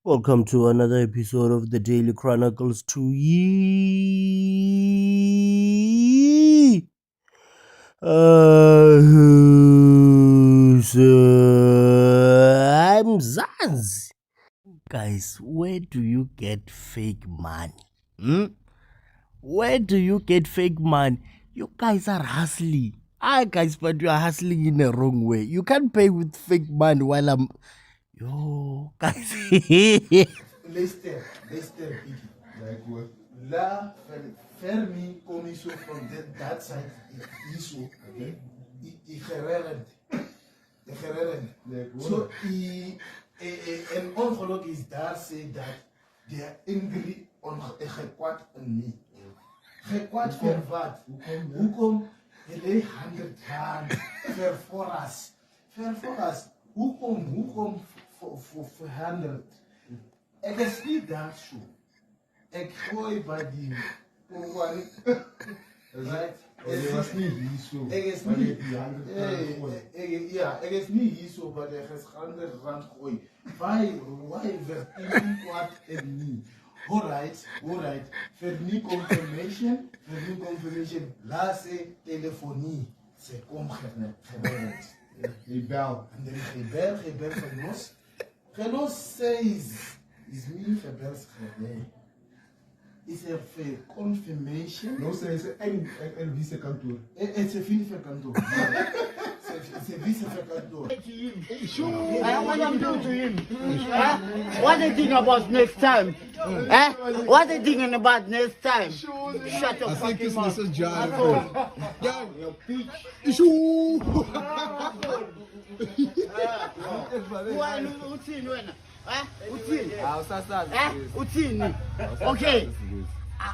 Welcome to another episode of the Daily Chronicles to I'm Zaz. Guys, where do you get fake money? Where do you get fake money? You guys are hustling. Guys, but you are hustling in the wrong way. You can't pay with fake money while I'm. Yo, guys. Leicester, Iggy. Like what? La Fermi Komiso from that side, Iso, okay? Igererend. Like so, an ongeluk is daar say that they are angry on Gekwat en me. Gekwat ver wat? Hoekom hulle 100 rand ver voor us? Ver voor us. Hoekom voor 100? Ek is niet daar zo. Ik gooi bij die Pongwani. Right? Het was niet hier zo. Ik is niet. Ja, ik is niet hier zo, maar ik is 100 rand gooi. Why werd ik wat en niet? Alright. Voor die confirmation, laatste telefonie. Ze komt gewerkt. Je bel. En dan gebel van ons. Gelos says. Is me gebeld gedaan. Is er veel confirmation? No, ze en vice-kantoor. Het is een vice-kantoor. Het is een vice-kantoor. What I'm doing to him? What they think about next time? What they thinking about next time? Shut your fucking mouth. Uthini wena? Uthini? Okay.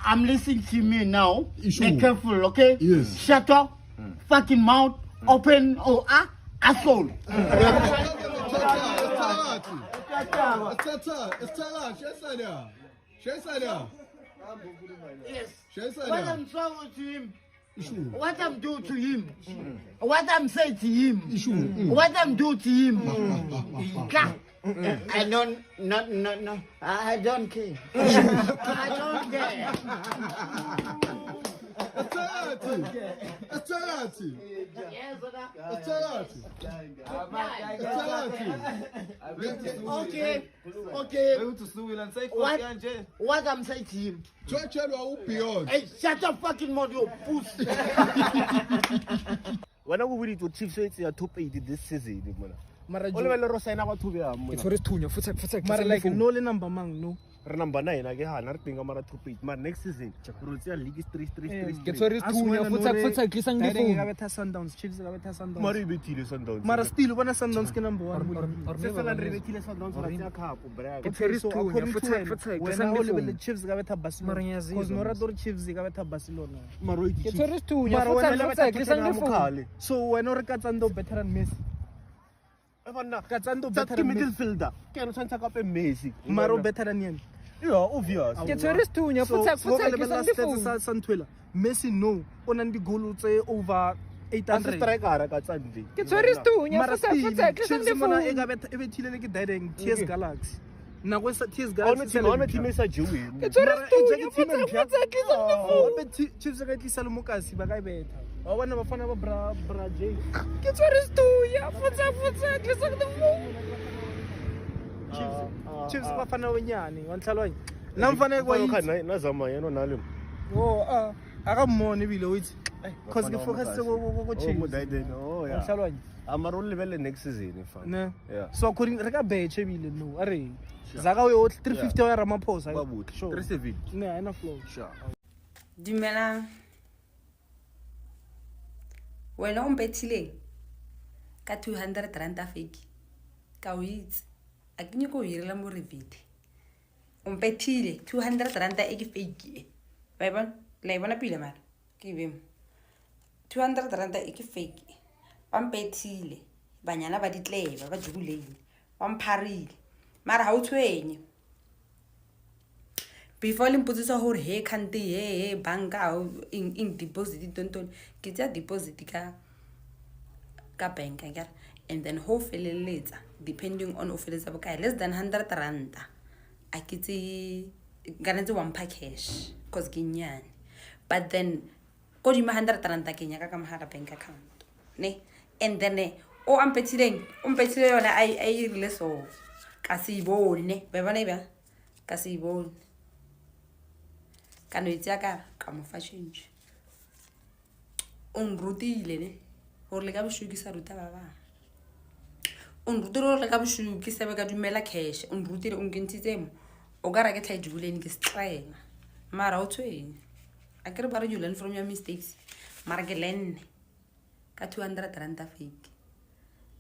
I'm listening to me now. Be careful, okay? Yes. Shut up. Fucking mouth. Open. Asshole. Yes. What I'm saying to him. What I'm doing to him. What I'm saying to him. What I'm doing to him. I don't, no. I don't care. I don't care. Okay. What I'm saying to him. Hey, shut your fucking mouth, you pussy. When I go with it to Chiefs, it's a top 8 this season. Mara All the Rosa and our two it's for Tunya, Mara like no le number mang no. number 9 again, I think I'm a top 8. But next season, Rosia League is 3. Get for Tunya, futsal kisang Direct phone. gabetha Sundowns, Chiefs gabetha Sundowns. Mari betile Sundowns. Mara still bona Sundowns ke number 1. Se fela re betile Sundowns ra tsaya cup bra. Get for Tunya, futsal When kisang I le phone. Chiefs gabetha Barcelona. Because no rather Chiefs gabetha Barcelona. Maro Get for Tunya, Mara futsal kisang phone. So when or Katsando better than Messi. Katsando better That's than Messi. midfielder. Can you up a Messi? Maro better than Yen. Yeah, obvious. Get for Tunya, futsal kisang phone. Santwela. Messi no. On the goal over As a 800. striker ka tsandi. Get for Tunya, Mara futsal Chiefs kisang mona phone. egabetha ebethile le ke direct TS Galaxy. Na go TS On Galaxy. the team is a Jew. Get for Tunya, futsal kisang phone. Chiefs ga tlisa le mokasi ba ka betha. Wa bona ba fana ba bra J. Get for Tunya, futsal kisang phone. Chiefs ba fana wenyane wa ntlhalwanya. Na mfana kwa Kwa yi. na zama yena nalo. Oh aka mmone bile o itse. Cause ke focus go Chiefs. Oh Wa yeah. ntlhalwanya. Amaro level next season if. Ne. Yeah. So according re ka betche bile no. Are zaka o 350 wa Ramaphosa. Babuti. Sure. 37. Ne ina flow. Sure. Dumelang. Wena o mpethile ka 200 rand a fake. Ka o itse. A ke nyoko o irela mo repeat. O mpethile 200 rand a ke fake. Ba bona? La bona pila mara. Ke bemo. 200 rand a ke fake. Ba mpethile. Banyana ba ditleba ba jubuleng. Ba mpharile. Mara ha o tshwenye. Before le mpotsisa hore he kante he banka in deposit tonton ke tsa deposit ka bank akere, and then ho feleletsa depending on o feletsa bokae less than 100 rand a ke tse ganetse wampha cash because ke nyane, but then ko di 100 rand ke nyaka ka mogala bank account ne, and then o ampetile yona ai rile so ka se bone ba bana ba ka se bone ka no itse ka mo fa change on rutile ne gore le ka boshuki sa ruta ba ba on rutile le ka boshuki sa be ka dumela cash on rutile on kentitse mo o ka ra ke tlhaedi buleni ke strength mara o tshweng a kere ba re you learn from your mistakes mara ke lenne ka 200 rand fake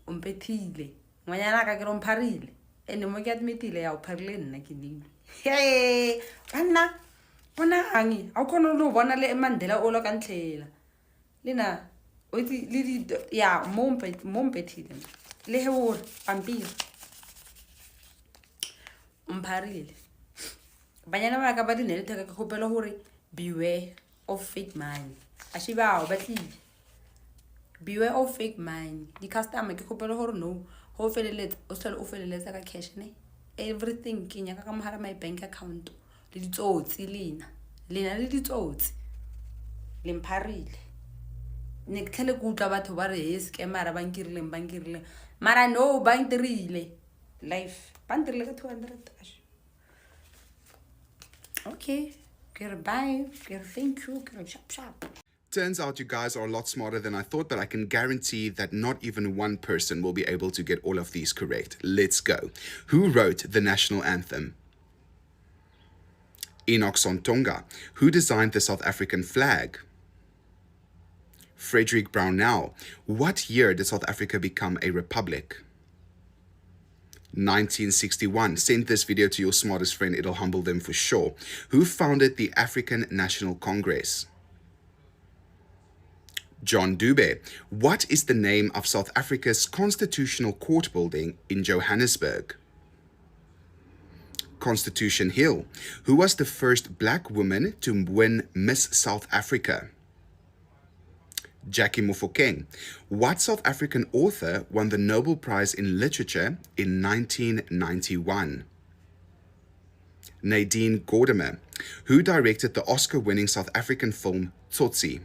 ompethile ngwanyana ka kere ompharile ene mo ke admitile ya o pharile nna ke nile he bana bona hangi a khona lo bona le Mandela o lo ka ntlhela lena o itse le di ya mompethile le he o pampiri ompharile banyana ba ka ba dinele theka ka khopela hore beware of fake money a shiba o batlile beware of fake money di customer ke khopela hore no ho feleletsa o sele o feleletsa ka cash ne everything ke nyaka ka mogala my bank account le ditsotsi lena le ditsotsi le mpharile ne ke tlhele go utla batho ba re he scammer bankirile mara no bankirile life bankirile ka 200 cash. Okay, goodbye, thank you, sharp. Turns out you guys are a lot smarter than I thought, but I can guarantee that not even one person will be able to get all of these correct. Let's go. Who wrote the national anthem? Enoch Sontonga. Who designed the South African flag? Frederick Brownell. What year did South Africa become a republic? 1961. Send this video to your smartest friend, it'll humble them for sure. Who founded the African National Congress? John Dube. What is the name of South Africa's constitutional court building in Johannesburg? Constitution Hill. Who was the first black woman to win Miss South Africa? Jackie Mofokeng. What South African author won the Nobel Prize in Literature in 1991? Nadine Gordimer. Who directed the Oscar-winning South African film Tsotsi?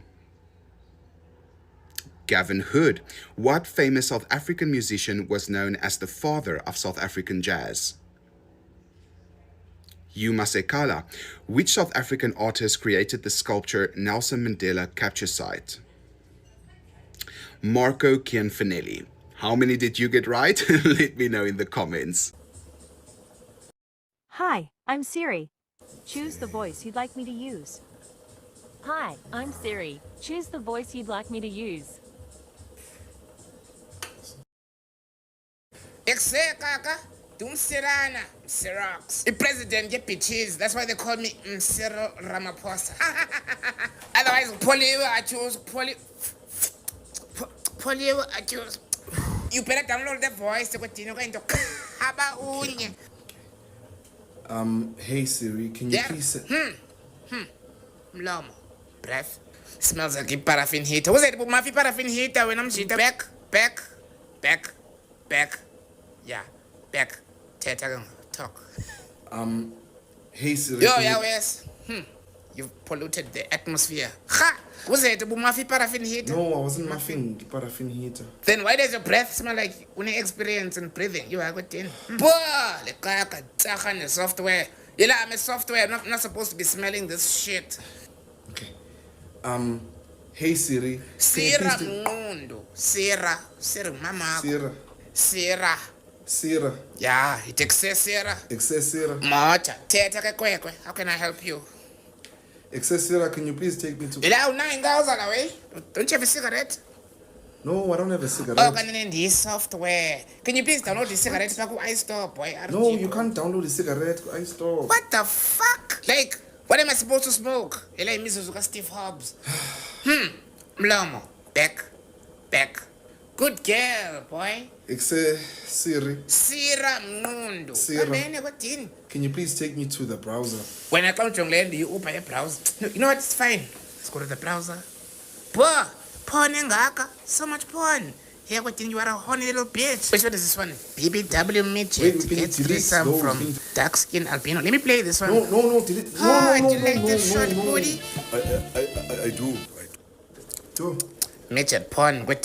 Gavin Hood. What famous South African musician was known as the father of South African jazz? Hugh Masekela. Which South African artist created the sculpture Nelson Mandela Capture Site? Marco Cianfinelli. How many did you get right? Let me know in the comments. Hi, I'm Siri. Choose the voice you'd like me to use. Hi, I'm Siri. Choose the voice you'd like me to use. Kaka, Dumsirana, Sirox. The president get bitches. That's why they call me Cyril Ramaphosa. Otherwise, Polio, I choose Polio, I choose. You better download the voice to continue going to Haba Unye. Hey Siri, can you please Mlomo. Breath. Smells like a paraffin heater. What's it? Mafi paraffin heater when I'm shit. Back. Yeah, back. Talk. Hey Siri. Yo, yes. You've polluted the atmosphere. Ha! Was it a Bumafi paraffin heater? No, I wasn't muffing the paraffin heater. Then why does your breath smell like experience in breathing? You are good in. The software. You know, I'm a software. I'm not supposed to be smelling this shit. Okay. Hey Siri. Sira Mundo. Sira Mama. Sira. Yeah, it excess Sira. Excess Sira. Macha. How can I help you? Excess Sira, can you please take me to... Don't you have a cigarette? No, I don't have a cigarette. Oh, can you this software? Can you please download the cigarette so I stop, boy? No, you can't download the cigarette. I stop. What the fuck? Like, what am I supposed to smoke? Steve Hobbs. Mlomo. Back. Good girl, boy. Excess Siri. Sira Mundo. Sira. Can you please take me to the browser? When I come to land, you open a browser. No, you know what? It's fine. Let's go to the browser. Porn engaka. So much porn. Here, what you are a horny little bitch. Which one is this one? BBW midget Wait, gets delete threesome slow, from delete. dark skin albino. Let me play this one. No, delete. No, Ah, no, do you no, like no, this no, short no. booty? I do. Midget porn. What